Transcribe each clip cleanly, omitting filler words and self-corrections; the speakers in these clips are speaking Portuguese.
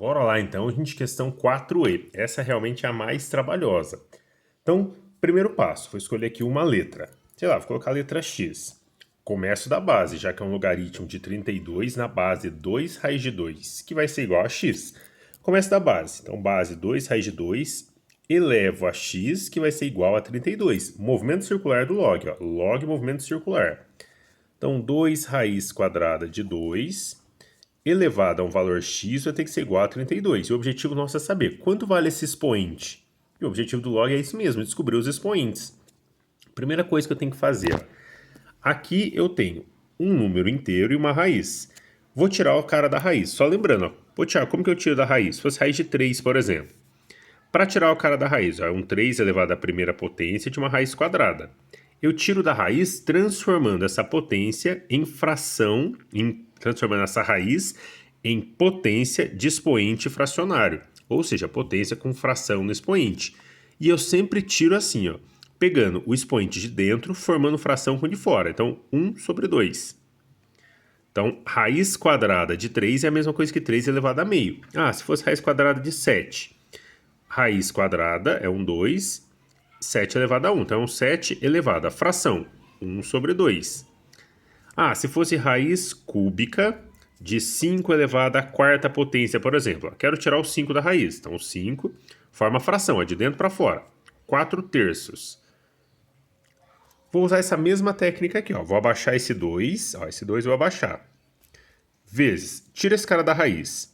Bora lá então, gente, questão 4E. Essa realmente é a mais trabalhosa. Então, primeiro passo, vou escolher aqui uma letra. Sei lá, vou colocar a letra X. Começo da base, já que é um logaritmo de 32 na base 2 raiz de 2, que vai ser igual a x. Começo da base, então base 2 raiz de 2, elevo a x, que vai ser igual a 32. Movimento circular do log, ó, log movimento circular. Então, 2 raiz quadrada de 2 elevado a um valor x vai ter que ser igual a 32. E o objetivo nosso é saber quanto vale esse expoente. E o objetivo do log é isso mesmo, descobrir os expoentes. Primeira coisa que eu tenho que fazer, ó. Aqui eu tenho um número inteiro e uma raiz. Vou tirar o cara da raiz. Só lembrando, ó, vou tirar, como que eu tiro da raiz? Se fosse raiz de 3, por exemplo. Para tirar o cara da raiz, ó, é um 3 elevado à primeira potência de uma raiz quadrada. Eu tiro da raiz transformando essa potência em fração, transformando essa raiz em potência de expoente fracionário, ou seja, potência com fração no expoente. E eu sempre tiro assim, ó, pegando o expoente de dentro, formando fração com o de fora. Então, 1 sobre 2. Então, raiz quadrada de 3 é a mesma coisa que 3 elevado a meio. Ah, se fosse raiz quadrada de 7. Raiz quadrada é 2, 7 elevado a 1. Então, 7 elevado a fração, 1 sobre 2. Ah, se fosse raiz cúbica de 5 elevado à quarta potência, por exemplo. Quero tirar o 5 da raiz. Então, 5 forma a fração, é de dentro para fora. 4 terços. Vou usar essa mesma técnica aqui, ó. Vou abaixar esse 2, ó, esse 2 eu vou abaixar. Vezes, tira esse cara da raiz.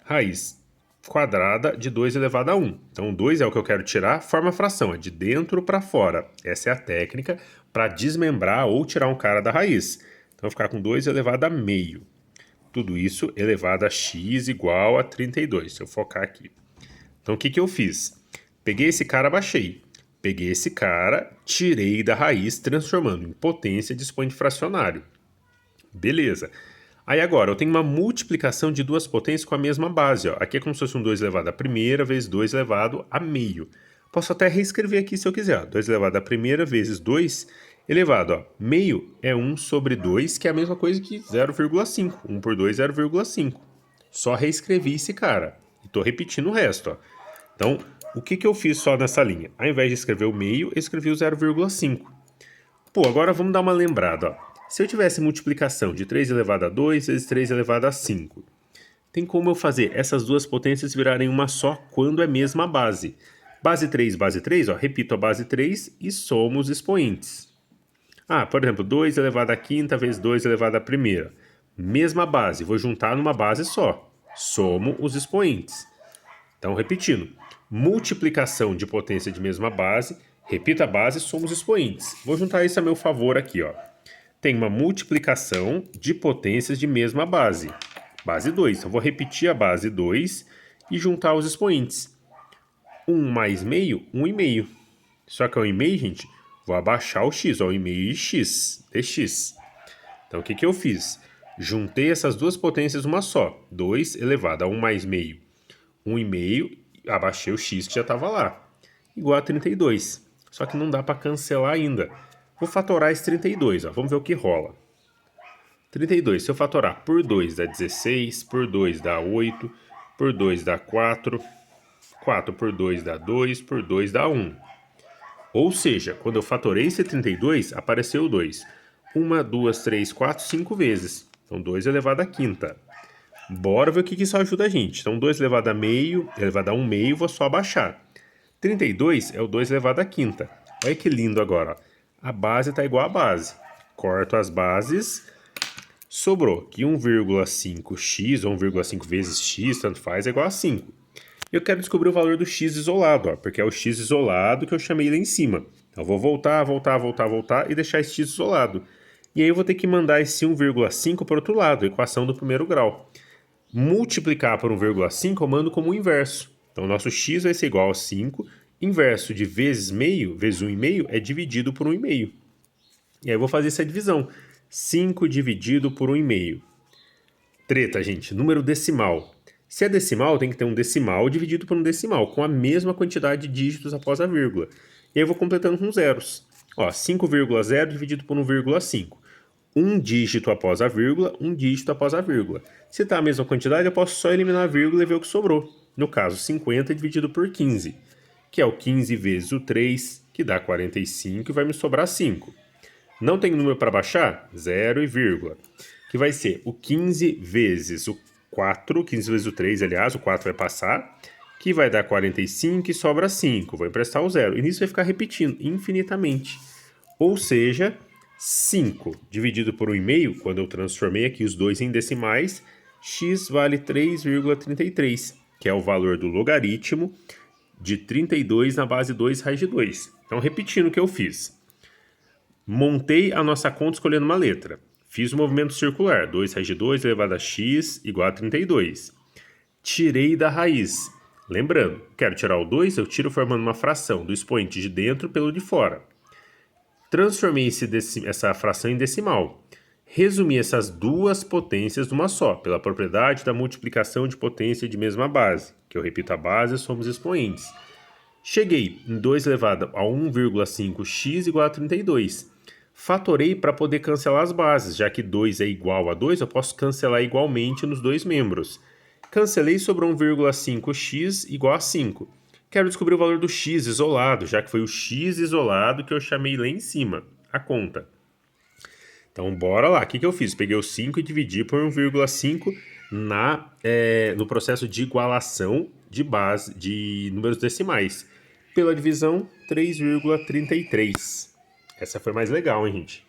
Raiz quadrada de 2 elevado a 1. Então, 2 é o que eu quero tirar, forma a fração, é de dentro para fora. Essa é a técnica para desmembrar ou tirar um cara da raiz. Então, eu vou ficar com 2 elevado a meio. Tudo isso elevado a x igual a 32. Se eu focar aqui. Então, o que eu fiz? Peguei esse cara, abaixei. Peguei esse cara, tirei da raiz, transformando em potência de expoente fracionário. Beleza. Aí agora, eu tenho uma multiplicação de duas potências com a mesma base. Ó. Aqui é como se fosse um 2 elevado à primeira vezes 2 elevado a meio. Posso até reescrever aqui se eu quiser. Ó. 2 elevado à primeira vezes 2 elevado. Ó. Meio é 1 sobre 2, que é a mesma coisa que 0,5. 1 por 2, 0,5. Só reescrevi esse cara. E estou repetindo o resto. Ó. Então, o que eu fiz só nessa linha? Ao invés de escrever o meio, eu escrevi o 0,5. Pô, agora vamos dar uma lembrada. Ó. Se eu tivesse multiplicação de 3 elevado a 2 vezes 3 elevado a 5, tem como eu fazer essas duas potências virarem uma só quando é mesma base. Base 3, ó, repito a base 3 e somo os expoentes. Ah, por exemplo, 2 elevado a quinta vezes 2 elevado a primeira. Mesma base, vou juntar numa base só. Somo os expoentes. Então, repetindo, multiplicação de potência de mesma base, repito a base, somo os expoentes. Vou juntar isso a meu favor aqui, ó. Tem uma multiplicação de potências de mesma base. Base 2. Então, vou repetir a base 2 e juntar os expoentes. 1 mais meio, 1,5. Só que ao 1,5, gente, vou abaixar o x, ó, 1,5 e x, dx. Então, o que eu fiz? Juntei essas duas potências uma só. 2 elevado a 1 mais meio, 1,5, abaixei o x que já estava lá. Igual a 32. Só que não dá para cancelar ainda. Vou fatorar esse 32, ó. Vamos ver o que rola. 32, se eu fatorar por 2 dá 16, por 2 dá 8, por 2 dá 4, 4 por 2 dá 2, por 2 dá 1. Ou seja, quando eu fatorei esse 32, apareceu 2. 1, 2, 3, 4, 5 vezes. Então, 2 elevado à quinta. Bora ver o que isso ajuda a gente. Então, 2 elevado a meio, elevado a 1 meio, vou só abaixar. 32 é o 2 elevado à quinta. Olha que lindo agora, ó. A base está igual à base. Corto as bases. Sobrou que 1,5x ou 1,5 vezes x, tanto faz, é igual a 5. Eu quero descobrir o valor do x isolado, ó, porque é o x isolado que eu chamei lá em cima. Então, eu vou voltar e deixar esse x isolado. E aí eu vou ter que mandar esse 1,5 para o outro lado, a equação do primeiro grau. Multiplicar por 1,5 eu mando como inverso. Então, o nosso x vai ser igual a 5. Inverso de vezes meio, vezes 1,5, é dividido por 1,5. E aí eu vou fazer essa divisão. 5 dividido por 1,5. Treta, gente. Número decimal. Se é decimal, tem que ter um decimal dividido por um decimal, com a mesma quantidade de dígitos após a vírgula. E aí eu vou completando com zeros. Ó, 5,0 dividido por 1,5. um dígito após a vírgula, um dígito após a vírgula. Se está a mesma quantidade, eu posso só eliminar a vírgula e ver o que sobrou. No caso, 50 dividido por 15, que é o 15 vezes o 3, que dá 45, e vai me sobrar 5. Não tem número para baixar? 0 e vírgula. Que vai ser o 15 vezes o 4, 15 vezes o 3, aliás, o 4 vai passar, que vai dar 45 e sobra 5. Vou emprestar o 0. E nisso vai ficar repetindo infinitamente. Ou seja, 5 dividido por 1,5, quando eu transformei aqui os dois em decimais, x vale 3,33, que é o valor do logaritmo de 32 na base 2 raiz de 2. Então, repetindo o que eu fiz. Montei a nossa conta escolhendo uma letra. Fiz o movimento circular, 2 raiz de 2 elevado a x igual a 32. Tirei da raiz. Lembrando, quero tirar o 2, eu tiro formando uma fração do expoente de dentro pelo de fora. Transformei essa fração em decimal. Resumi essas duas potências numa só, pela propriedade da multiplicação de potência de mesma base, que eu repito a base, somos expoentes. Cheguei em 2 elevado a 1,5x igual a 32. Fatorei para poder cancelar as bases, já que 2 é igual a 2, eu posso cancelar igualmente nos dois membros. Cancelei, sobrou 1,5x igual a 5. Quero descobrir o valor do x isolado, já que foi o x isolado que eu chamei lá em cima, a conta. Então, bora lá. O que eu fiz? Peguei o 5 e dividi por 1,5 no processo de igualação de base de números decimais. Pela divisão, 3,33. Essa foi mais legal, hein, gente?